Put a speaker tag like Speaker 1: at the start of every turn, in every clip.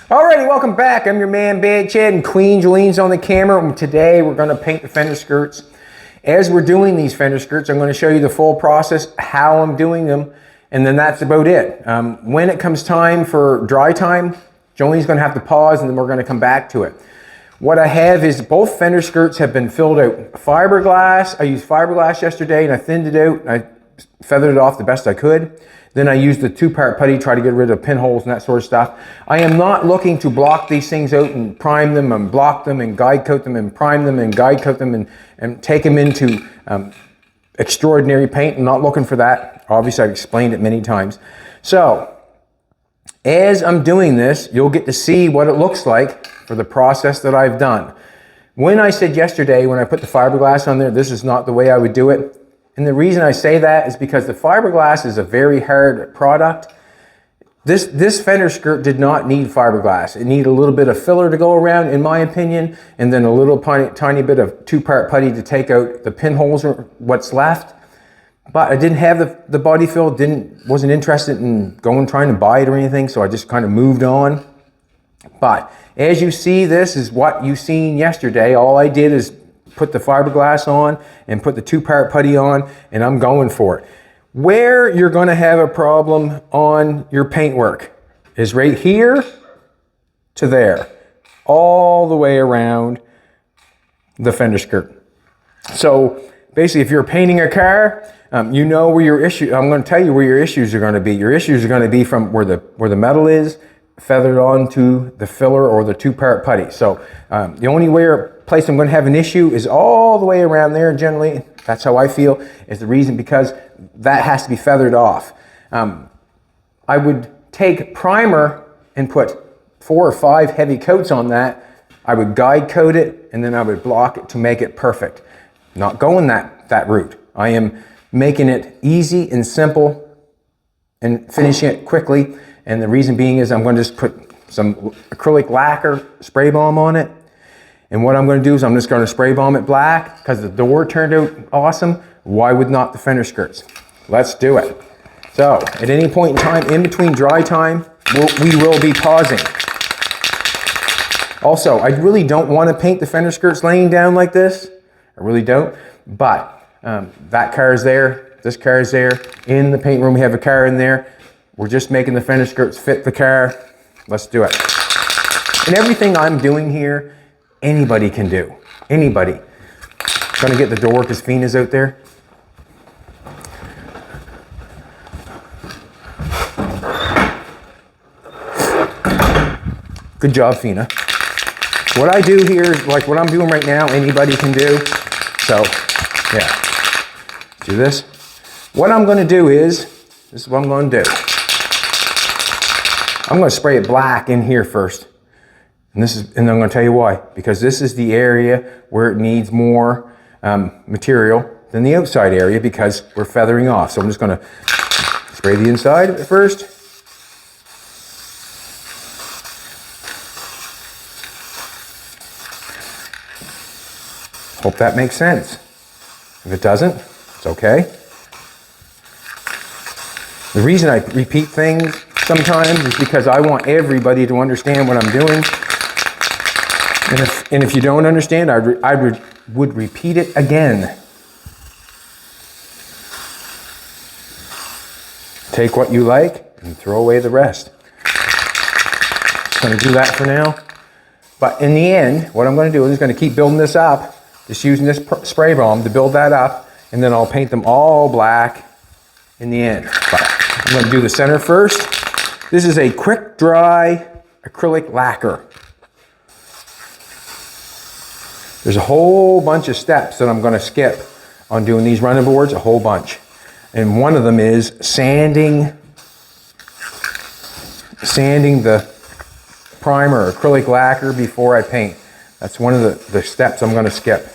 Speaker 1: Alrighty, welcome back. I'm your man, Bad Chad, and Queen Jolene's on the camera. And today we're going to paint the fender skirts. As we're doing these fender skirts, I'm going to show you the full process, how I'm doing them, and then that's about it. When it comes time for dry time, Jolene's going to have to pause, and then we're going to come back to it. What I have is both fender skirts have been filled out fiberglass. I used fiberglass yesterday, and I thinned it out. I feathered it off the best I could. Then I used the 2-part putty, try to get rid of pinholes and that sort of stuff. I am not looking to block these things out and prime them and block them and guide coat them and prime them and guide coat them and take them into extraordinary paint. I'm not looking for that. Obviously, I've explained it many times. So, as I'm doing this, you'll get to see what it looks like for the process that I've done. When I said yesterday, when I put the fiberglass on there, this is not the way I would do it. And the reason I say that is because the fiberglass is a very hard product. This fender skirt did not need fiberglass. It needed a little bit of filler to go around, in my opinion, and then a little tiny bit of 2-part putty to take out the pinholes or what's left. But I didn't have the body fill, wasn't interested in trying to buy it or anything, so I just kind of moved on. But as you see, this is what you seen yesterday. All I did is put the fiberglass on and put the 2-part putty on, and I'm going for it. Where you're going to have a problem on your paintwork is right here to there, all the way around the fender skirt. So basically, if you're painting a car, you know where your issue. I'm going to tell you where your issues are going to be. Your issues are going to be from where the metal is feathered onto the filler or the 2-part putty. So the only place I'm going to have an issue is all the way around there. Generally, that's how I feel, is the reason because that has to be feathered off. I would take primer and put 4 or 5 heavy coats on that. I would guide coat it, and then I would block it to make it perfect. Not going that route. I am making it easy and simple and finishing it quickly. And the reason being is I'm going to just put some acrylic lacquer spray balm on it. And what I'm going to do is I'm just going to spray balm it black because the door turned out awesome. Why would not the fender skirts? Let's do it. So at any point in time, in between dry time, we will be pausing. Also, I really don't want to paint the fender skirts laying down like this. I really don't. But that car is there. This car is there. In the paint room, we have a car in there. We're just making the fender skirts fit the car. Let's do it. And everything I'm doing here, anybody can do. Anybody. Trying to get the door because Fina's out there. Good job, Fina. What I do here is like what I'm doing right now, anybody can do. So, yeah. Do this. What I'm going to do is, this is what I'm going to do. I'm going to spray it black in here first. And I'm going to tell you why. Because this is the area where it needs more material than the outside area because we're feathering off. So I'm just going to spray the inside of it first. Hope that makes sense. If it doesn't, it's okay. The reason I repeat things sometimes is because I want everybody to understand what I'm doing. And if you don't understand, I would repeat it again. Take what you like and throw away the rest. Just going to do that for now. But in the end, what I'm going to do is going to keep building this up. Just using this spray balm to build that up. And then I'll paint them all black in the end. But I'm going to do the center first. This is a quick dry acrylic lacquer. There's a whole bunch of steps that I'm going to skip on doing these running boards, a whole bunch. And one of them is sanding the primer, acrylic lacquer before I paint. That's one of the steps I'm going to skip.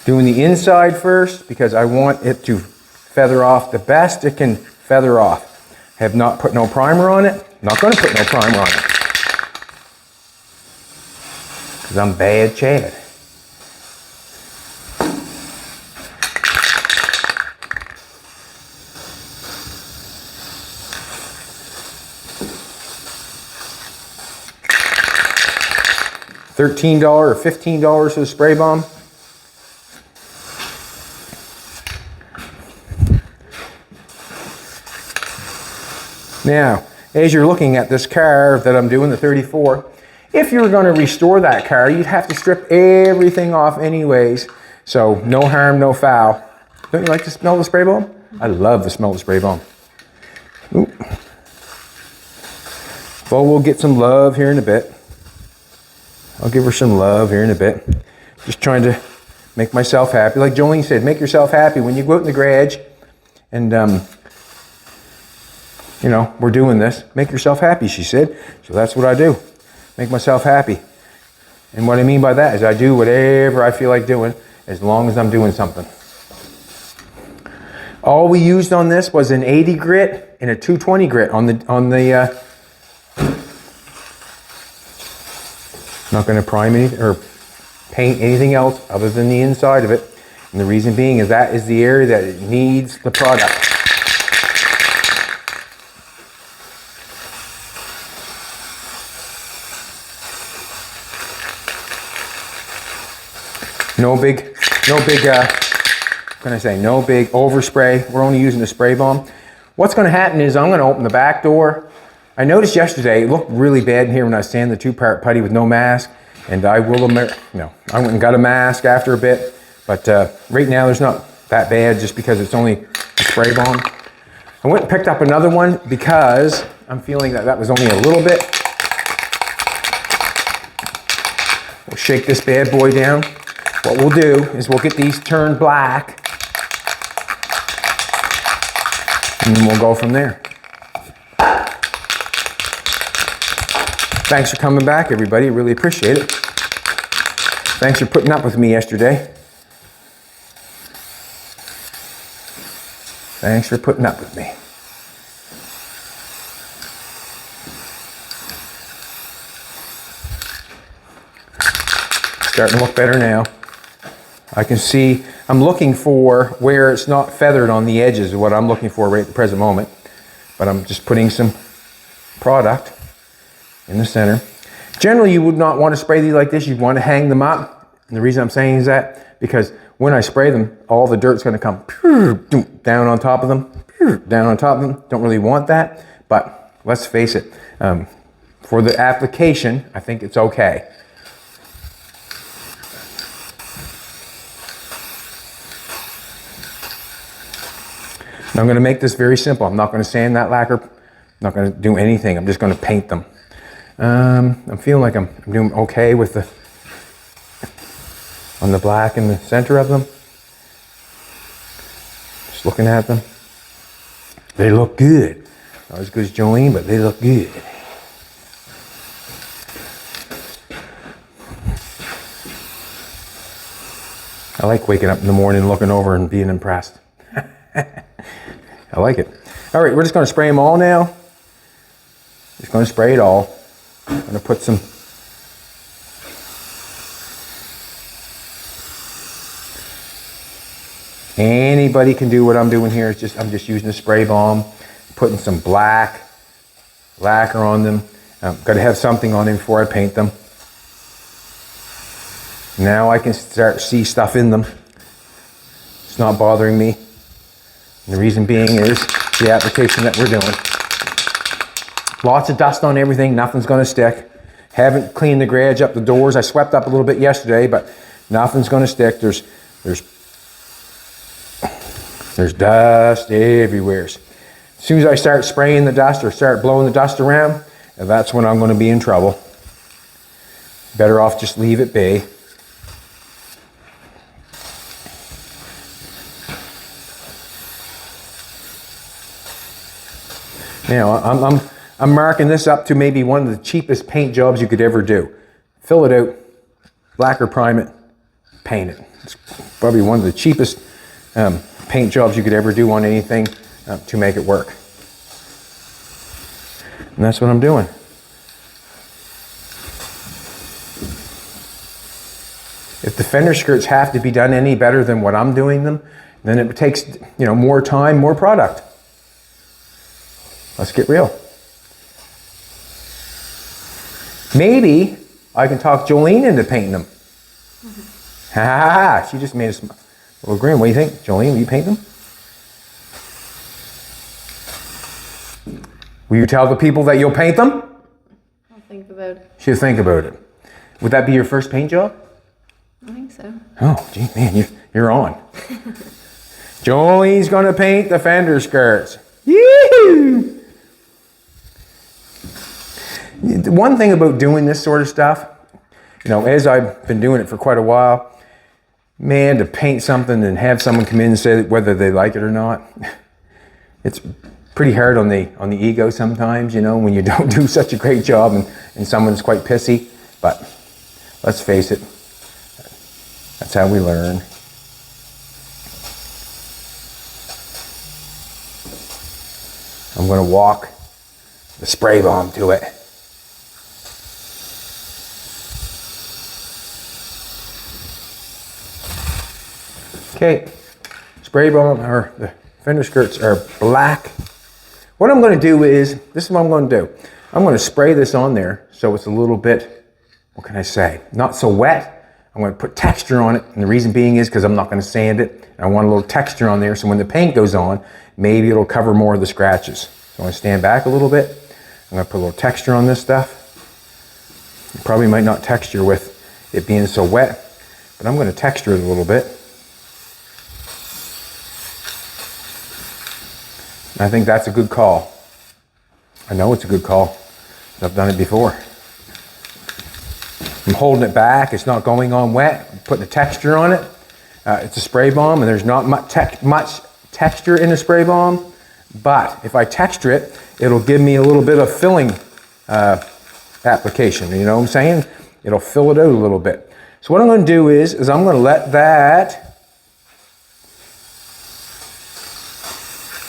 Speaker 1: Doing the inside first because I want it to feather off the best it can feather off. Have not put no primer on it. Not going to put no primer on it. Because I'm Bad Chad. $13 or $15 for the spray bomb. Now, as you're looking at this car that I'm doing, the 34, if you were going to restore that car, you'd have to strip everything off anyways. So no harm, no foul. Don't you like to smell the spray bomb? I love the smell of the spray bomb. Ooh. Well, we'll get some love here in a bit. I'll give her some love here in a bit. Just trying to make myself happy. Like Jolene said, make yourself happy. When you go out in the garage and, you know, we're doing this, make yourself happy, she said. So that's what I do. Make myself happy. And what I mean by that is I do whatever I feel like doing as long as I'm doing something. All we used on this was an 80 grit and a 220 grit on the not going to prime anything or paint anything else other than the inside of it. And the reason being is that is the area that it needs the product. No big, what can I say? No big overspray. We're only using a spray bomb. What's going to happen is I'm going to open the back door. I noticed yesterday it looked really bad in here when I was sanding the 2-part putty with no mask, and I went and got a mask after a bit, but right now there's not that bad just because it's only a spray bomb. I went and picked up another one because I'm feeling that was only a little bit. We'll shake this bad boy down. What we'll do is we'll get these turned black, and then we'll go from there. Thanks for coming back, everybody. Really appreciate it. Thanks for putting up with me yesterday. Thanks for putting up with me. Starting to look better now. I can see, I'm looking for where it's not feathered on the edges is what I'm looking for right at the present moment. But I'm just putting some product in the center. Generally, you would not want to spray these like this. You'd want to hang them up. And the reason I'm saying is that because when I spray them, all the dirt's going to come down on top of them, down on top of them. Don't really want that, but let's face it, for the application, I think it's okay. I'm going to make this very simple. I'm not going to sand that lacquer. I'm not going to do anything. I'm just going to paint them. I'm feeling like I'm doing okay with on the black in the center of them. Just looking at them. They look good. Not as good as Jolene, but they look good. I like waking up in the morning, looking over and being impressed. I like it. All right, we're just going to spray them all now. Just going to spray it all. I'm going to put some anybody can do what I'm doing here. It's just I'm just using a spray bomb, putting some black lacquer on them. Got to have something on them before I paint them. Now I can start to see stuff in them. It's not bothering me. And the reason being is the application that we're doing. Lots of dust on everything, nothing's going to stick. Haven't cleaned the garage up, the doors. I swept up a little bit yesterday, but nothing's going to stick. There's dust everywhere. As soon as I start spraying the dust or start blowing the dust around, that's when I'm going to be in trouble. Better off just leave it be. Now, I'm marking this up to maybe one of the cheapest paint jobs you could ever do. Fill it out, lacquer prime it, paint it. It's probably one of the cheapest paint jobs you could ever do on anything to make it work. And that's what I'm doing. If the fender skirts have to be done any better than what I'm doing them, then it takes, more time, more product. Let's get real. Maybe I can talk Jolene into painting them. Ha ha ha! She just made a little grin. What do you think, Jolene? Will you paint them? Will you tell the people that you'll paint them?
Speaker 2: I'll think about it.
Speaker 1: She'll think about it. Would that be your first paint job?
Speaker 2: I think so.
Speaker 1: Oh, gee, man, you're on. Jolene's gonna paint the fender skirts. Yee! The one thing about doing this sort of stuff, you know, as I've been doing it for quite a while, man, to paint something and have someone come in and say whether they like it or not, it's pretty hard on the ego sometimes, you know, when you don't do such a great job and someone's quite pissy. But let's face it, that's how we learn. I'm going to walk the spray bomb to it. Okay, spray bomb, or the fender skirts are black. What I'm going to do is, this is what I'm going to do. I'm going to spray this on there so it's a little bit, what can I say, not so wet. I'm going to put texture on it, and the reason being is because I'm not going to sand it. I want a little texture on there so when the paint goes on, maybe it'll cover more of the scratches. So I'm going to stand back a little bit. I'm going to put a little texture on this stuff. You probably might not texture with it being so wet, but I'm going to texture it a little bit. And I think that's a good call. I know it's a good call. I've done it before. I'm holding it back. It's not going on wet. I'm putting a texture on it. It's a spray bomb, and there's not much texture in a spray bomb. But if I texture it, it'll give me a little bit of filling application. You know what I'm saying? It'll fill it out a little bit. So what I'm going to do is I'm going to let that.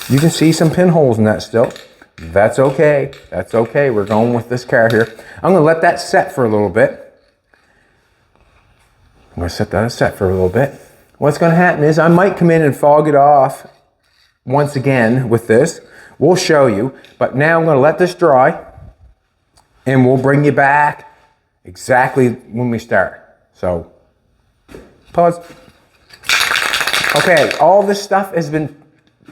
Speaker 1: You can see some pinholes in that still. That's okay. That's okay. We're going with this car here. I'm going to let that set for a little bit. I'm going to set that set for a little bit. What's going to happen is I might come in and fog it off once again with this. We'll show you. But now I'm going to let this dry. And we'll bring you back exactly when we start. So, pause. Okay, all this stuff has been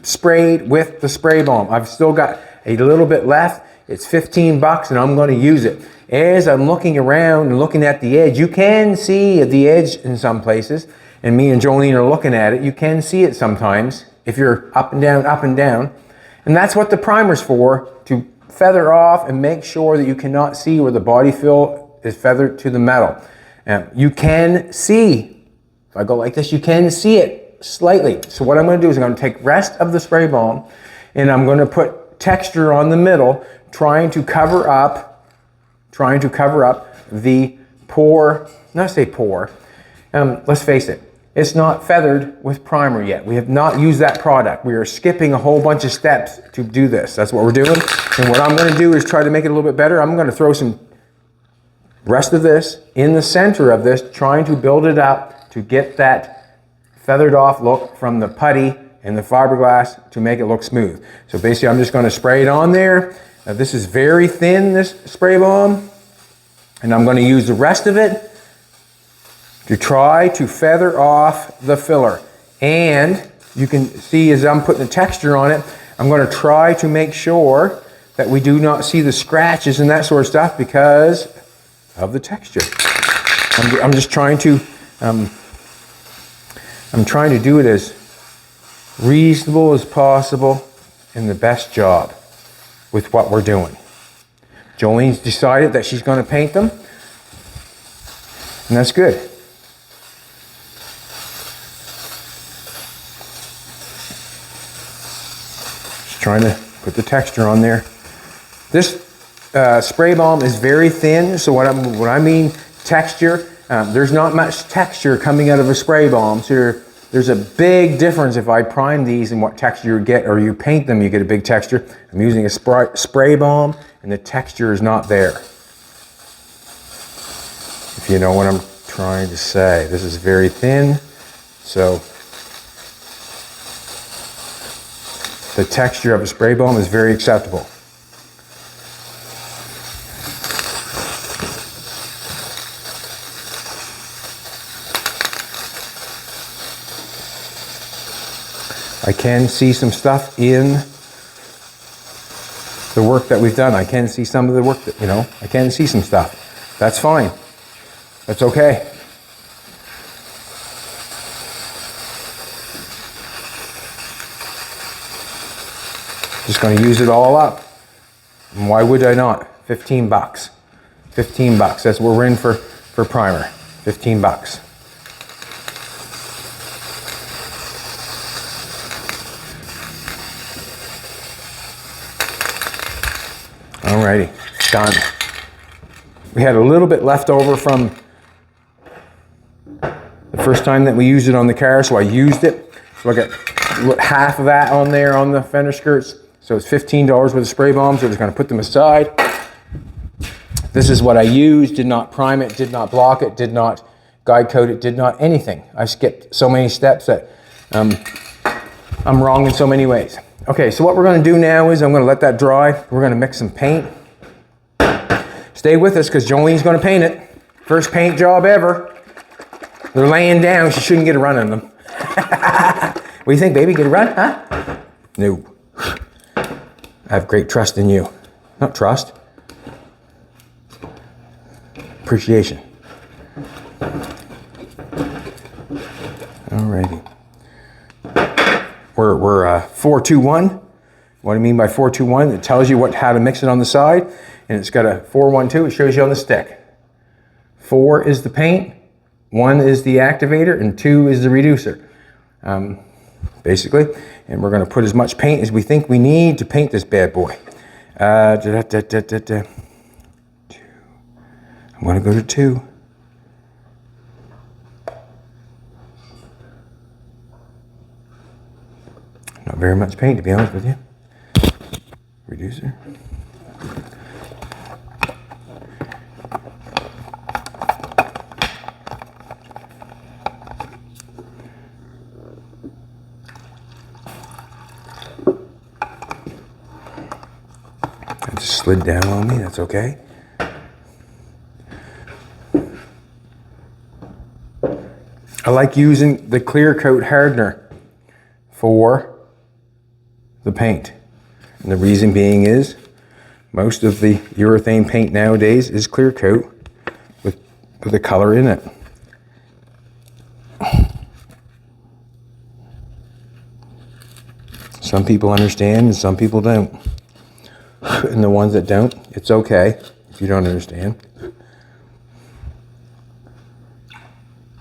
Speaker 1: sprayed with the spray bomb. I've still got a little bit left. It's 15 bucks and I'm going to use it. As I'm looking around and looking at the edge, you can see the edge in some places, and me and Jolene are looking at it. You can see it sometimes if you're up and down, up and down. And that's what the primer's for, to feather off and make sure that you cannot see where the body fill is feathered to the metal. You can see, if I go like this, you can see it slightly. So what I'm going to do is I'm going to take rest of the spray bomb and I'm going to put texture on the middle, trying to cover up the pore. Not say pore. Let's face it, it's not feathered with primer yet. We have not used that product. We are skipping a whole bunch of steps to do this. That's what we're doing. And what I'm going to do is try to make it a little bit better. I'm going to throw some rest of this in the center of this, trying to build it up to get that feathered off look from the putty and the fiberglass to make it look smooth. So basically I'm just going to spray it on there. Now this is very thin, this spray bomb, and I'm going to use the rest of it to try to feather off the filler. And you can see as I'm putting the texture on it, I'm going to try to make sure that we do not see the scratches and that sort of stuff because of the texture. I'm just trying to I'm trying to do it as reasonable as possible and the best job with what we're doing. Jolene's decided that she's going to paint them, and that's good. Just trying to put the texture on there. This spray balm is very thin, so what I mean texture, there's not much texture coming out of a spray bomb. So there's a big difference if I prime these and what texture you get, or you paint them, you get a big texture. I'm using a spray bomb and the texture is not there. If you know what I'm trying to say. This is very thin, so the texture of a spray bomb is very acceptable. I can see some stuff in the work that we've done. I can see some of the work that, I can see some stuff. That's fine. That's okay. Just going to use it all up. And why would I not? 15 bucks. 15 bucks. That's what we're in for primer. 15 bucks. Alrighty, done. We had a little bit left over from the first time that we used it on the car, so I used it. So I got half of that on there on the fender skirts. So it's $15 worth of spray balm, so I'm just going to put them aside. This is what I used, did not prime it, did not block it, did not guide coat it, did not anything. I skipped so many steps that I'm wrong in so many ways. Okay, so what we're going to do now is I'm going to let that dry. We're going to mix some paint. Stay with us because Jolene's going to paint it. First paint job ever. They're laying down. She shouldn't get a run on them. What do you think, baby? Get a run, huh? No. I have great trust in you. Not trust. Appreciation. Alrighty. We're 421. What I mean by 421, it tells you how to mix it on the side, and it's got a 412. It shows you on the stick. 4 is the paint, 1 is the activator, and 2 is the reducer. Basically, and we're going to put as much paint as we think we need to paint this bad boy. 2. I'm going to go to 2. Not very much paint, to be honest with you. Reducer. That just slid down on me, that's okay. I like using the clear coat hardener for the paint. And the reason being is most of the urethane paint nowadays is clear coat with a color in it. Some people understand and some people don't. And the ones that don't, it's okay if you don't understand.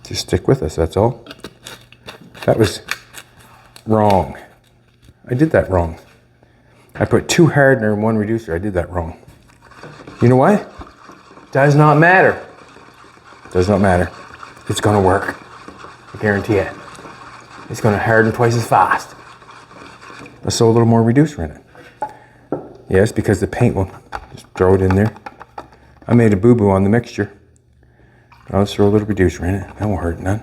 Speaker 1: Just stick with us, that's all. That was wrong. I did that wrong. I put 2 hardener and 1 reducer. I did that wrong. You know why? Does not matter. Does not matter. It's going to work. I guarantee it. It's going to harden twice as fast. Let's throw a little more reducer in it. Yes, because the paint will just throw it in there. I made a boo-boo on the mixture. I'll just throw a little reducer in it. That won't hurt none.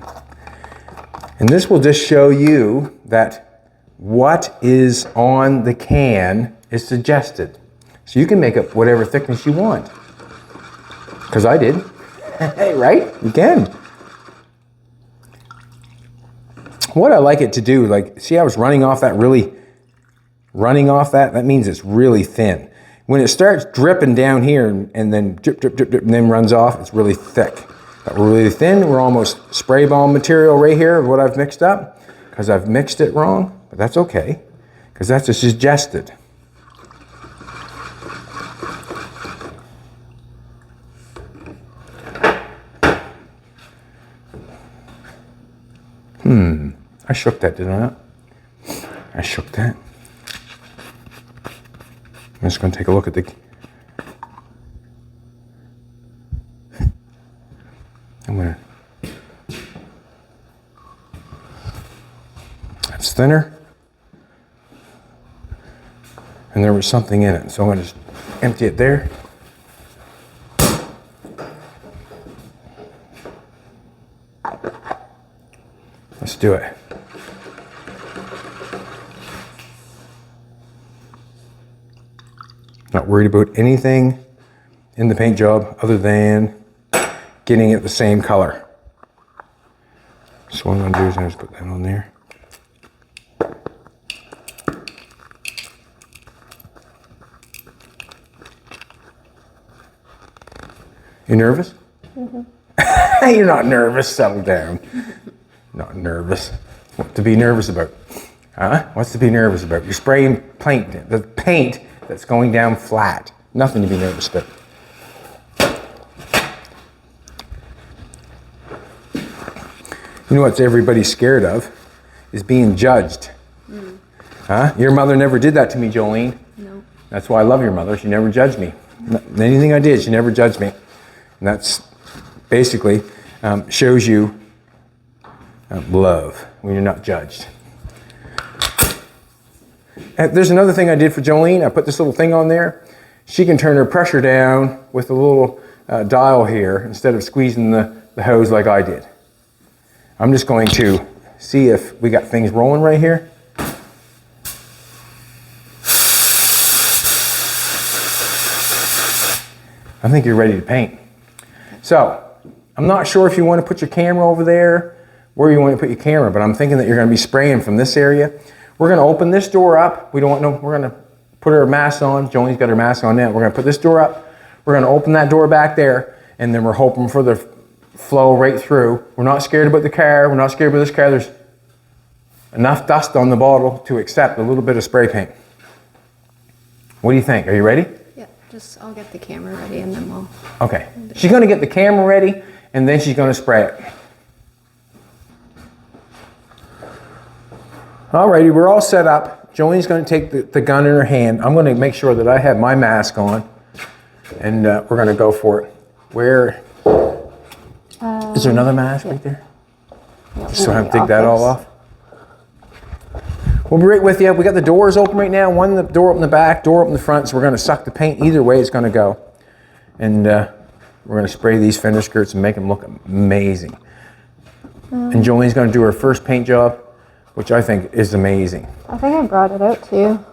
Speaker 1: And this will just show you that what is on the can is suggested. So you can make up whatever thickness you want. Because I did. Hey, right? You can. What I like it to do, like, see how it's running off that that means it's really thin. When it starts dripping down here and then drip, drip, drip, drip, and then runs off, it's really thick. But we're really thin. We're almost spray balm material right here of what I've mixed up because I've mixed it wrong, but that's okay because that's a suggested. I shook that, did I not? I shook that. I'm just going to take a look at the... I'm going to... That's thinner. And there was something in it, so I'm going to just empty it there. Let's do it. Not worried about anything in the paint job other than getting it the same color. So what I'm going to do is I just put that on there. You nervous? You're not nervous. Settle down. Not nervous. What to be nervous about? Huh? What's to be nervous about? You're spraying paint. The paint that's going down flat. Nothing to be nervous about. You know what's everybody's scared of? Is being judged. Huh? Your mother never did that to me, Jolene.
Speaker 2: No.
Speaker 1: That's why I love your mother. She never judged me. Anything I did, she never judged me. And that's basically shows you love when you're not judged. And there's another thing I did for Jolene. I put this little thing on there. She can turn her pressure down with a little dial here instead of squeezing the hose like I did. I'm just going to see if we got things rolling right here. I think you're ready to paint. So, I'm not sure if you want to put your camera over there, where you want to put your camera, but I'm thinking that you're going to be spraying from this area. We're going to open this door up. We don't want no, we're going to put her mask on. Jolene's got her mask on now. We're going to put this door up. We're going to open that door back there, and then we're hoping for the flow right through. We're not scared about the car. We're not scared about this car. There's enough dust on the bottle to accept a little bit of spray paint. What do you think? Are you ready?
Speaker 2: Yeah, just I'll get the camera ready and then we'll...
Speaker 1: Okay. She's going to get the camera ready, and then she's going to spray it. Alrighty, we're all set up. Jolene's going to take the gun in her hand. I'm going to make sure that I have my mask on, and we're going to go for it. Where... is there another mask right there?
Speaker 2: Yeah,
Speaker 1: So I have to take that all off. We'll be right with you. We got the doors open right now. One, the door open the back, door open the front. So we're going to suck the paint. Either way it's going to go. And we're going to spray these fender skirts and make them look amazing. And Jolene's going to do her first paint job, which I think is amazing.
Speaker 2: I think I brought it out to you.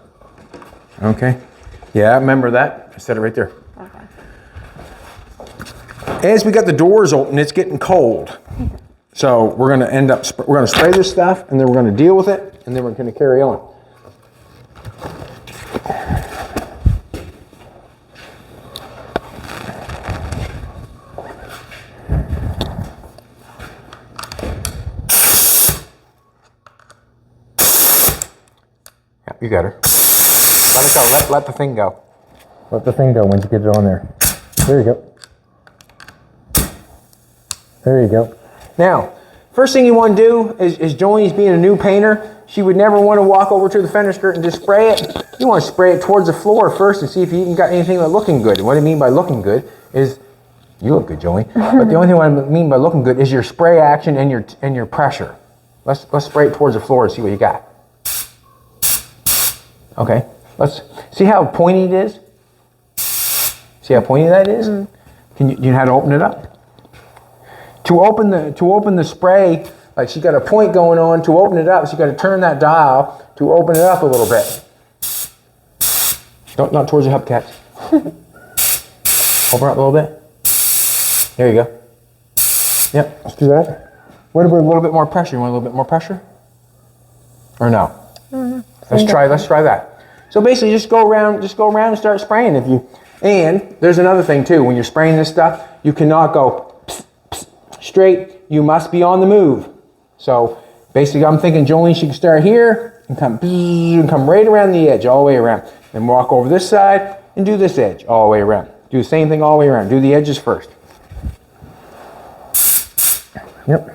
Speaker 1: Okay. Yeah, I remember that. I said it right there.
Speaker 2: Okay.
Speaker 1: As we got the doors open, it's getting cold. So we're going to end up, we're going to spray this stuff, and then we're going to deal with it, and then we're going to carry on. Yeah, you got her. Let it go. Let the thing go. Let the thing go once you get it on there. There you go. There you go. Now, first thing you want to do is Jolene's being a new painter. She would never want to walk over to the fender skirt and just spray it. You want to spray it towards the floor first and see if you even got anything like looking good. And what I mean by looking good is, you look good, Jolene. But the only thing I mean by looking good is your spray action and your pressure. Let's spray it towards the floor and see what you got. Okay. Let's see how pointy it is. See how pointy that is? Can you know how to open it up? To open the spray, like she's got a point going on, to open it up, so you got to turn that dial to open it up a little bit. Not towards your hubcaps. Open up a little bit. There you go. Yep, let's do that. What about a little bit more pressure? You want a little bit more pressure? Or no? Let's try that. So basically just go around and start spraying and there's another thing too, when you're spraying this stuff, you cannot go straight, you must be on the move. So basically I'm thinking Jolene, she can start here and come right around the edge all the way around. Then walk over this side and do this edge all the way around. Do the same thing all the way around. Do the edges first. Yep.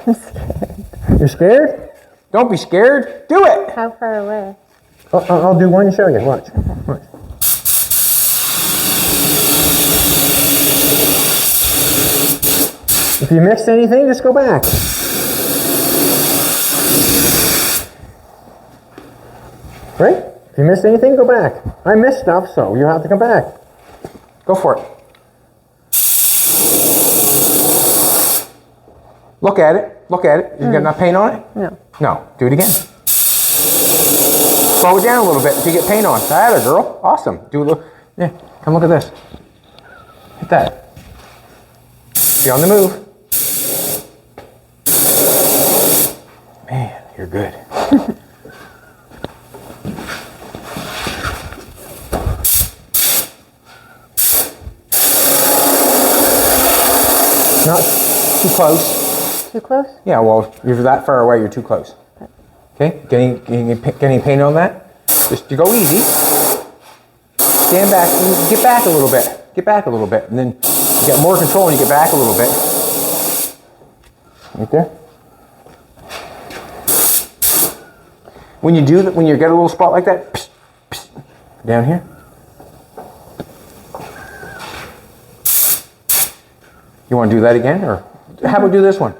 Speaker 2: I'm scared.
Speaker 1: You're scared? Don't be scared. Do it.
Speaker 2: How far away?
Speaker 1: I'll do one and show you. Watch. Watch. If you missed anything, just go back. Right? If you missed anything, go back. I missed stuff, so you have to come back. Go for it. Look at it. Look at it. You got enough paint on it?
Speaker 2: No.
Speaker 1: No. Do it again. Slow it down a little bit until you get paint on. That, girl. Awesome. Do a little. Yeah. Come look at this. Hit that. You're on the move. Man, you're good. Not too close.
Speaker 2: Too close?
Speaker 1: Yeah, well, if you're that far away, you're too close. Okay, get any paint on that? Just you go easy. Stand back, get back a little bit. Get back a little bit, and then you get more control and you get back a little bit. Right there. When you do that, when you get a little spot like that, psh, psh, down here. You want to do that again, or how about do this one?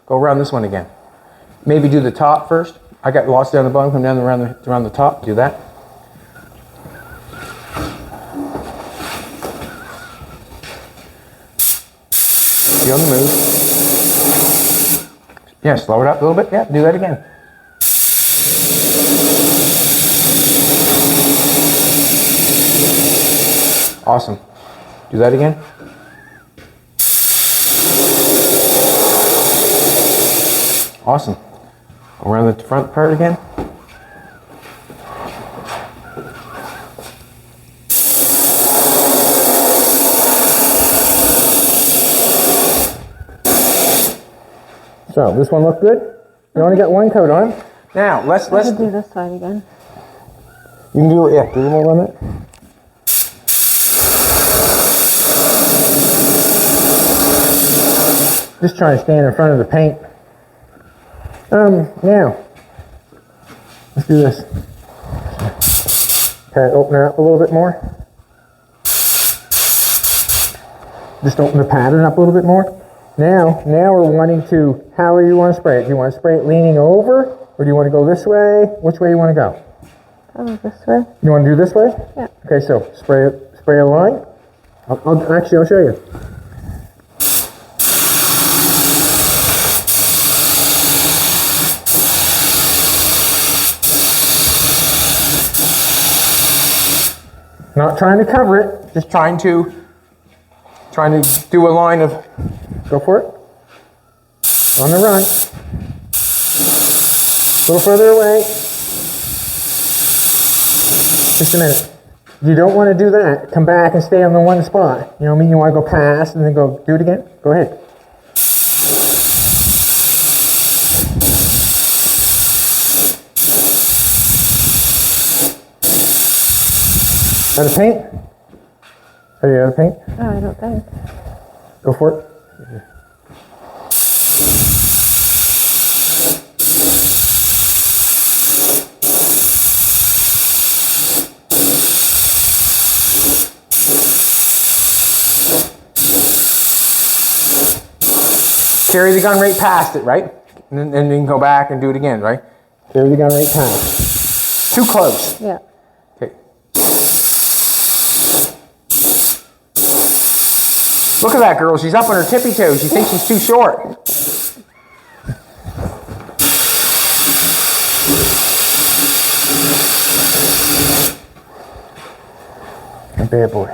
Speaker 1: Go around this one again. Maybe do the top first. I got lots down the bottom, come down around the top. Do that. Be on the move. Yeah, slow it up a little bit. Yeah, do that again. Awesome. Do that again. Awesome. Around the front part again. So this one look good? You only got one coat on. Now let's
Speaker 2: do this side again.
Speaker 1: You can do it. Yeah, do one more on it. Just trying to stand in front of the paint. Now let's do this. Open her up a little bit more. Just open the pattern up a little bit more. Now we're wanting to, how do you want to spray it? Do you want to spray it leaning over, or do you want to go this way? Which way do you want to go?
Speaker 2: Probably this way.
Speaker 1: You want to do this way?
Speaker 2: Yeah.
Speaker 1: Okay, so spray a line. I'll show you. Not trying to cover it, just trying to do a line of, go for it. On the run. A little further away. Just a minute. You don't want to do that. Come back and stay on the one spot. You know what I mean? You want to go past and then go do it again? Go ahead. Out of paint? Are you out of paint?
Speaker 2: Oh, I don't think.
Speaker 1: Go for it. Carry the gun right past it, right? And then you can go back and do it again, right? Carry the gun right past. Too close.
Speaker 2: Yeah.
Speaker 1: Okay. Look at that girl. She's up on her tippy toes. She thinks she's too short. A bad boy.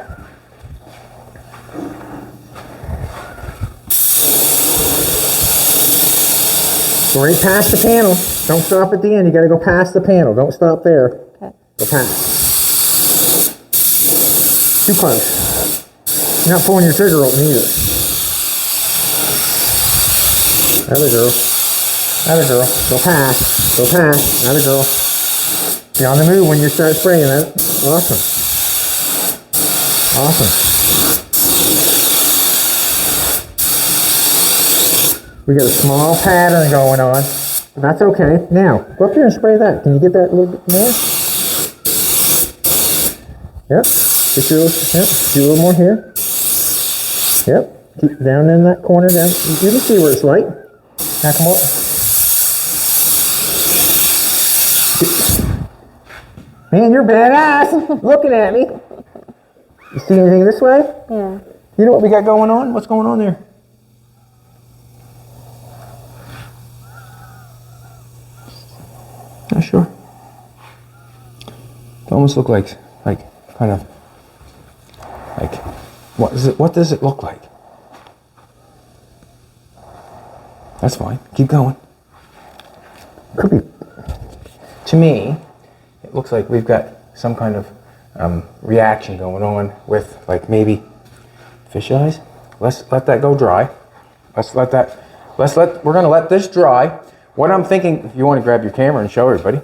Speaker 1: Go right past the panel. Don't stop at the end. You got to go past the panel. Don't stop there.
Speaker 2: Okay.
Speaker 1: Go past. Too close. You're not pulling your trigger open either. Another girl. Another girl. Go past. Go past. Another girl. Be on the move when you start spraying that. Awesome. Awesome. We got a small pattern going on. That's okay. Now, go up here and spray that. Can you get that a little bit more? Yep. Get your, yep. Do a little more here. Yep. Keep down in that corner down. You can see where it's light. Now come up. Man, you're badass. Looking at me. You see anything this way?
Speaker 2: Yeah.
Speaker 1: You know what we got going on? What's going on there? Not sure. It almost look like kind of like what is it? What does it look like? That's fine. Keep going. Could be. To me, it looks like we've got some kind of reaction going on with like maybe fish eyes. Let's let that go dry. We're gonna let this dry. What I'm thinking, if you want to grab your camera and show everybody.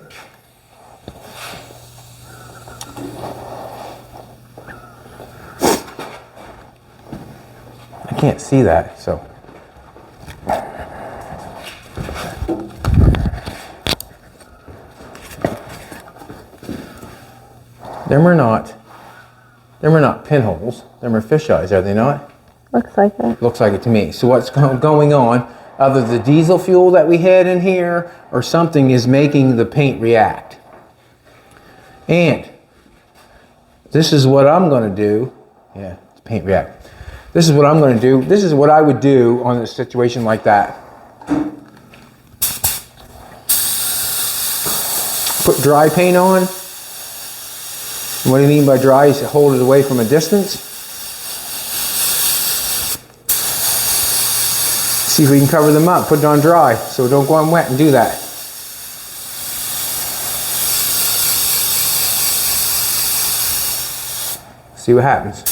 Speaker 1: I can't see that, so. Them are not pinholes. Them are fisheyes, are they not?
Speaker 2: Looks like it.
Speaker 1: Looks like it to me. So what's going on, either the diesel fuel that we had in here or something is making the paint react. And this is what I'm going to do. Yeah, it's paint react. This is what I'm going to do. This is what I would do on a situation like that. Put dry paint on. What do you mean by dry? Is to hold it away from a distance. See if we can cover them up. Put it on dry so don't go on wet and do that. See what happens.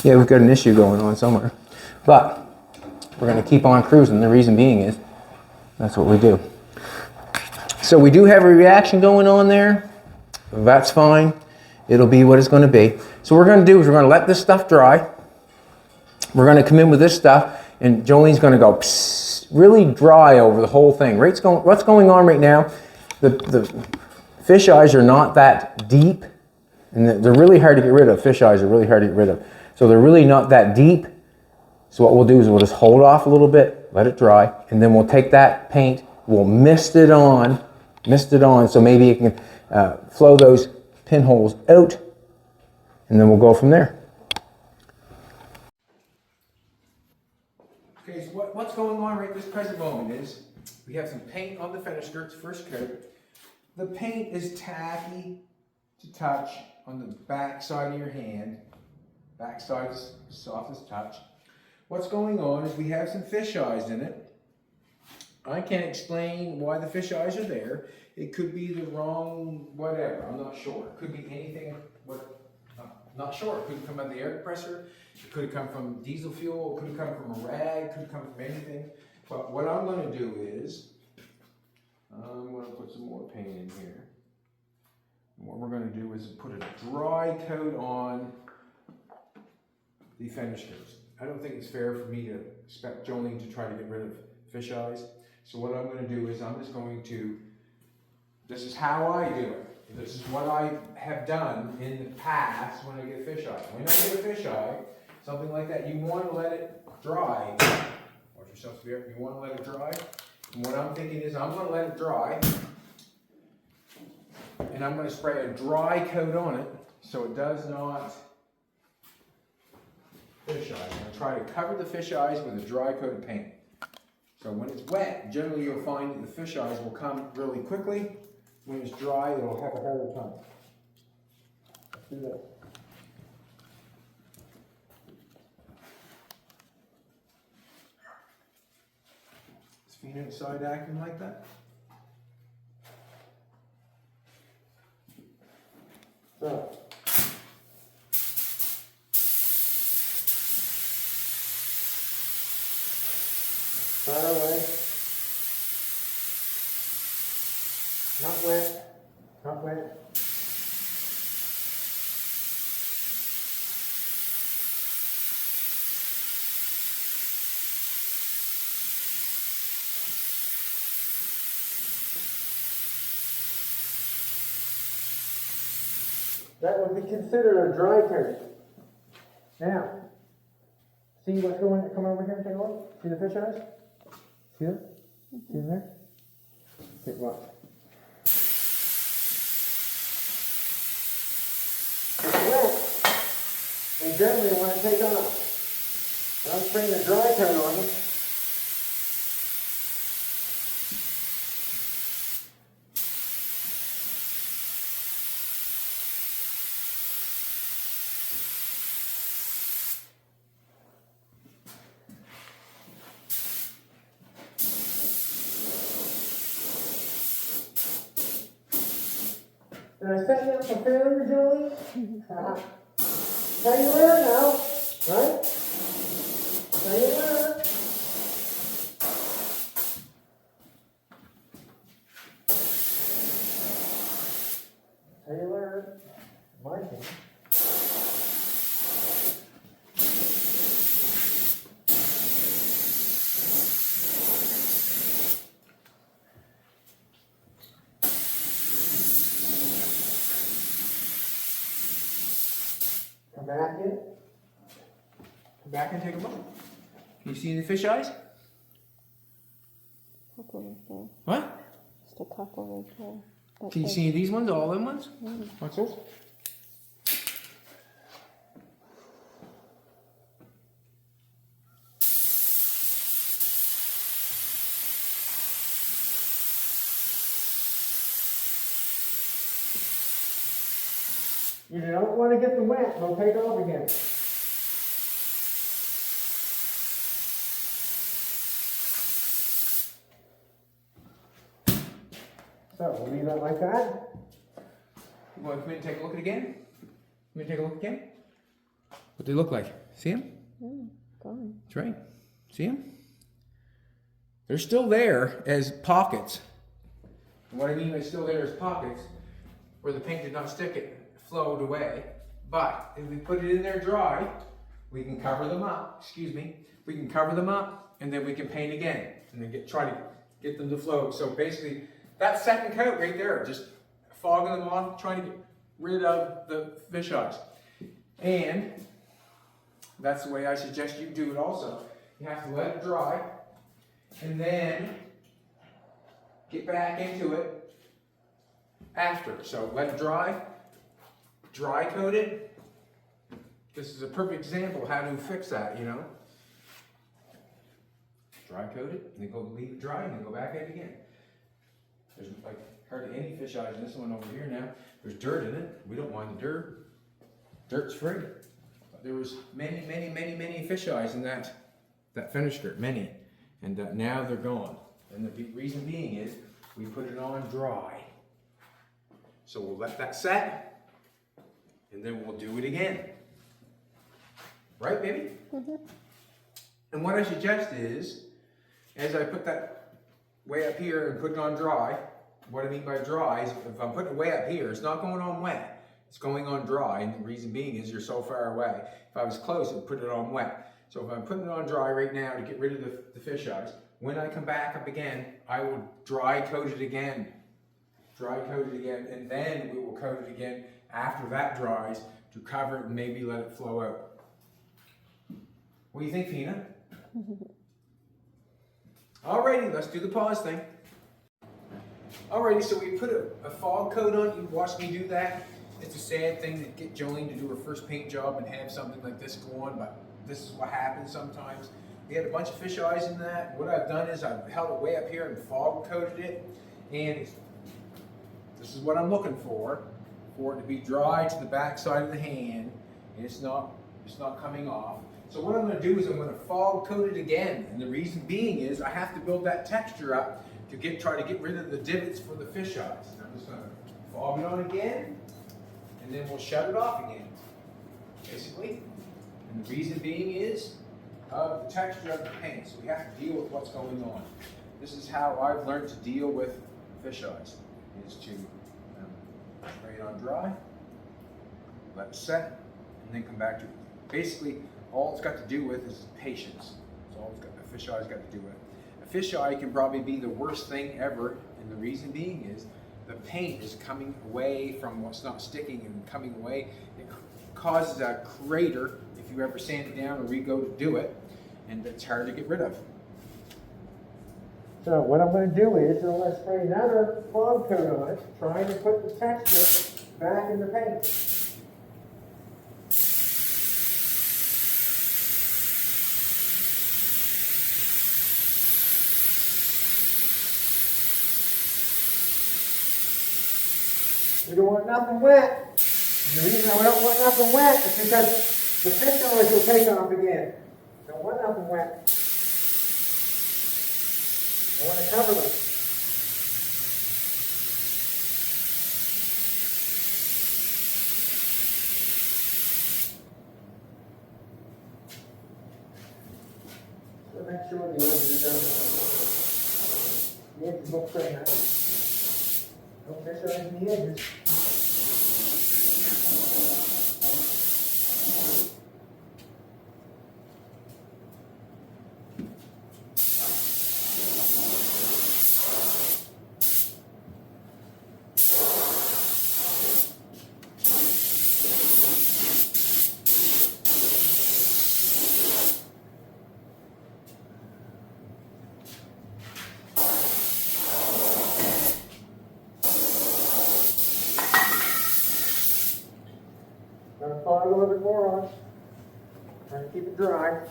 Speaker 1: Yeah, we've got an issue going on somewhere. But we're going to keep on cruising. The reason being is that's what we do. So we do have a reaction going on there. That's fine. It'll be what it's going to be. So what we're going to do is we're going to let this stuff dry. We're going to come in with this stuff, and Jolene's going to go psst, really dry over the whole thing. What's going on right now, the fish eyes are not that deep, and they're really hard to get rid of. Fish eyes are really hard to get rid of. So they're really not that deep. So what we'll do is we'll just hold off a little bit, let it dry, and then we'll take that paint, we'll mist it on, so maybe it can flow those pinholes out, and then we'll go from there. Okay, so what's going on right this present moment is we have some paint on the fender skirts, first coat. The paint is tacky to touch on the back side of your hand. Back side is soft as touch. What's going on is we have some fish eyes in it. I can't explain why the fish eyes are there. It could be the wrong whatever. I'm not sure. It could be anything. I'm not sure. It could have come from the air compressor. It could have come from diesel fuel. It could have come from a rag. It could have come from anything. But what I'm going to do is I'm going to put some more paint in here. And what we're going to do is put a dry coat on the fender skirts. I don't think it's fair for me to expect Jolene to try to get rid of fish eyes. So what I'm going to do is I'm just going to, this is how I do it. This is what I have done in the past when I get a fish eye. When I get a fish eye, something like that, you want to let it dry. Watch yourself, Spirit. You want to let it dry. And what I'm thinking is I'm going to let it dry. And I'm going to spray a dry coat on it so it does not fish eyes. I'm going to try to cover the fish eyes with a dry coat of paint. So when it's wet, generally you'll find that the fish eyes will come really quickly. When it's dry, it'll have a harder time. Let's do that. Is feet inside acting like that? So. Far away. Not wet. Not wet. That would be considered a dry coat. Now, see what's going on? Come over here and take a look. See the fish eyes? See them? See them there? Okay, watch. It's wet. And generally when I take off, when I'm spraying a dry coat on them, Did I set you up for failure, Jolene? How you learn now, right? How you learn. How you learn. My thing. Come back in. Come back and take a look. Can you see the fish eyes?
Speaker 2: Couple right there.
Speaker 1: What?
Speaker 2: Just a couple right there. That's
Speaker 1: Can you
Speaker 2: it.
Speaker 1: see these ones, all them ones? What's those? You don't want to get them wet, they'll take off again. So we'll leave that like that. You want to come in and take a look at it again? Come in and take a look again? What they look like? See them?
Speaker 2: Gone.
Speaker 1: That's right. See them? They're still there as pockets. And what I mean by still there as pockets, where the paint did not stick, it flowed away. But if we put it in there dry, we can cover them up. Excuse me. We can cover them up, and then we can paint again, and then try to get them to flow. So basically, that second coat right there, just fogging them off, trying to get rid of the fish eyes. And that's the way I suggest you do it also. You have to let it dry, and then get back into it after. So let it dry coat it. This is a perfect example of how to fix that, you know. Dry coat it, and then go leave it dry, and then go back at it again. There's like hardly any fish eyes in this one over here now. There's dirt in it. We don't want the dirt. Dirt's free. But there was many fish eyes in that fender skirt, many. And now they're gone. And the reason being is we put it on dry. So we'll let that set, and then we'll do it again. Right, baby? And what I suggest is, as I put that way up here and put it on dry, what I mean by dry is if I'm putting it way up here, it's not going on wet. It's going on dry, and the reason being is you're so far away. If I was close, I'd put it on wet. So if I'm putting it on dry right now to get rid of the fish eyes, when I come back up again, I will dry coat it again. Dry coat it again, and then we will coat it again after that dries to cover it and maybe let it flow out. What do you think, Fina? Alrighty, let's do the pause thing. Alrighty, so we put a fog coat on. You watched me do that. It's a sad thing to get Jolene to do her first paint job and have something like this go on, but this is what happens sometimes. We had a bunch of fish eyes in that. What I've done is I've held it way up here and fog coated it, and this is what I'm looking for it to be dry to the back side of the hand, and it's not coming off. So what I'm going to do is I'm going to fog coat it again, and the reason being is I have to build that texture up to try to get rid of the divots for the fish eyes. And I'm just going to fog it on again, and then we'll shut it off again, basically. And the reason being is the texture of the paint, so we have to deal with what's going on. This is how I've learned to deal with fish eyes, is to spray it on dry, let it set, and then come back to it. Basically, all it's got to do with is patience. That's all a fish eye's got to do with. A fish eye can probably be the worst thing ever, and the reason being is the paint is coming away from what's not sticking and coming away. It causes a crater if you ever sand it down or re-go to do it, and it's hard to get rid of. So what I'm going to do is I'm going to spray another fog coat on it, trying to put the texture back in the paint. We don't want nothing wet. And the reason I don't want nothing wet is because the fish eyes will take off again. Don't want nothing wet. I want to cover them. to make sure the edges are done. The edges look pretty nice. Don't miss out on the edges. Gonna apply a little bit more on. Trying to keep it dry.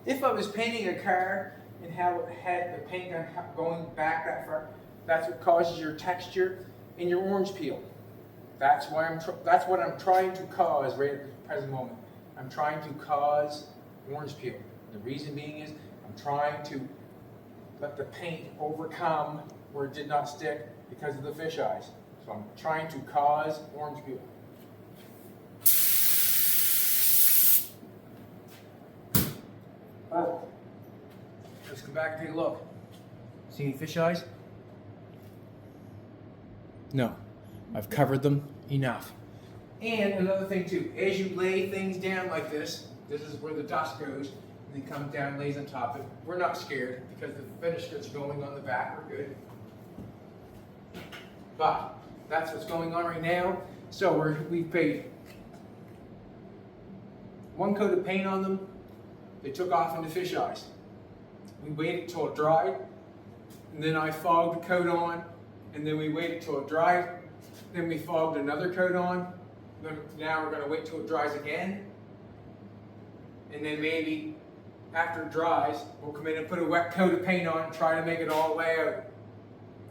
Speaker 1: If I was painting a car and how it had the paint going back that far, that's what causes your texture and your orange peel. That's why that's what I'm trying to cause right at the present moment. I'm trying to cause orange peel. The reason being is I'm trying to let the paint overcome where it did not stick because of the fisheyes. So I'm trying to cause orange peel. Oh, let's come back and take a look. See any fisheyes? No, I've covered them enough. And another thing too, as you lay things down like this is where the dust goes, and it comes down and lays on top of it. We're not scared because the finish that's going on the back, we're good. But that's what's going on right now. So we've paid one coat of paint on them. They took off into fisheyes. We waited till it dried, and then I fogged the coat on, and then we waited till it dried, then we fogged another coat on. Then now we're going to wait till it dries again, and then maybe after it dries, we'll come in and put a wet coat of paint on and try to make it all lay out.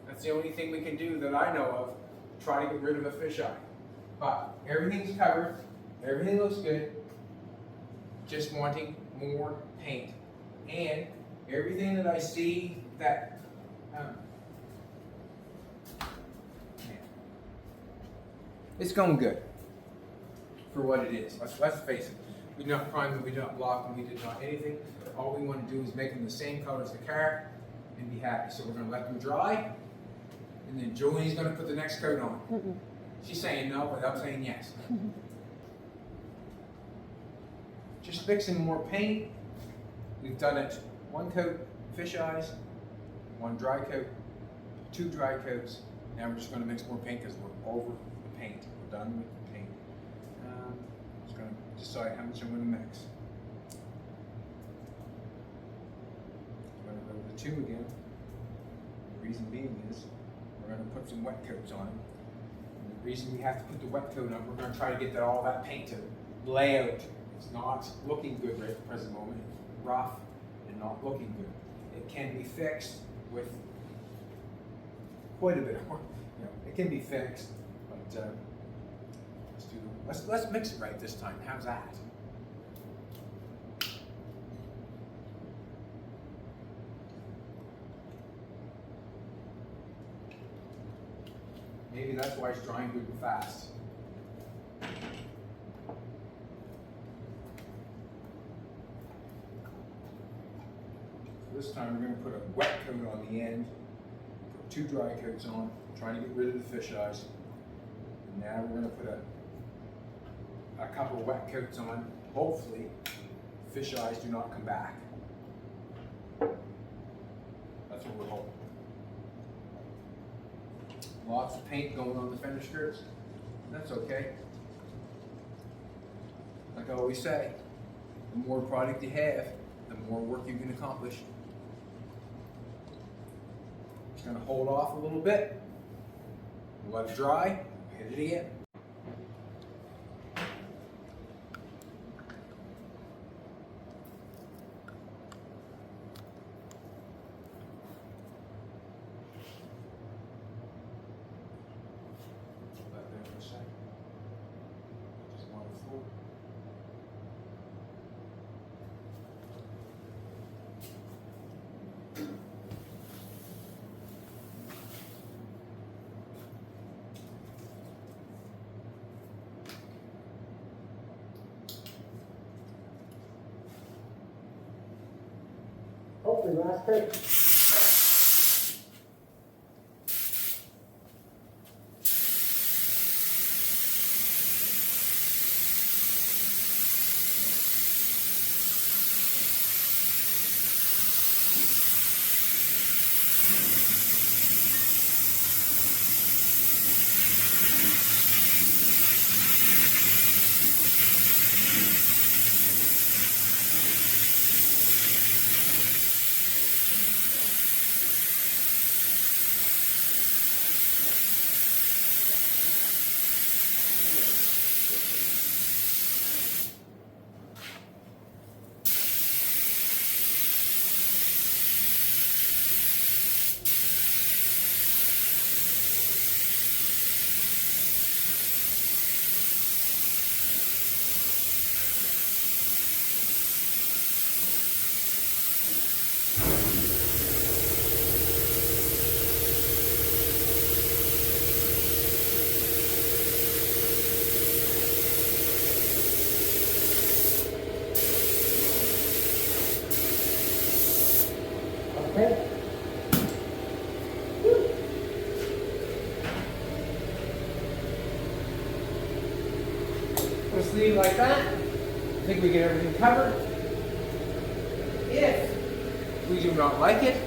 Speaker 1: That's the only thing we can do that I know of to try to get rid of a fisheye. But everything's covered, everything looks good, just wanting more paint. And everything that I see that it's going good for what it is. Let's face it. We did not prime them, we did not block them, we did not anything. All we want to do is make them the same color as the car and be happy. So we're going to let them dry, and then Jolene's going to put the next coat on. She's saying no, but I'm saying yes. Just mixing more paint. We've done it one coat fisheyes, one dry coat, two dry coats. Now we're just going to mix more paint because we're over the paint. We're done with the paint. Just going to decide how much I'm going to mix. I'm going to go with the 2 again. The reason being is we're going to put some wet coats on them. And the reason we have to put the wet coat on, we're going to try to get all that paint to lay out. It's not looking good right at the present moment. It's rough and not looking good. It can be fixed with quite a bit of work. It can be fixed, but let's mix it right this time. How's that? Maybe that's why it's drying good and fast. This time we're going to put a wet coat on the end, put 2 dry coats on, trying to get rid of the fisheyes. And now we're going to put a couple of wet coats on. Hopefully, fisheyes do not come back. That's what we're hoping. Lots of paint going on the fender skirts. That's okay. Like I always say, the more product you have, the more work you can accomplish. Just going to hold off a little bit, let it dry, hit it again. Let that for a second. Just want to float. hopefully last take. Okay. Let's leave it like that. I think we get everything covered. If we do not like it,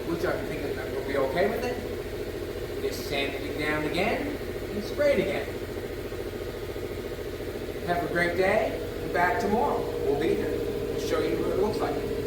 Speaker 1: which I think we'll be okay with it, just sand it down again and spray it again. Have a great day, and back tomorrow. We'll be here. We'll show you what it looks like.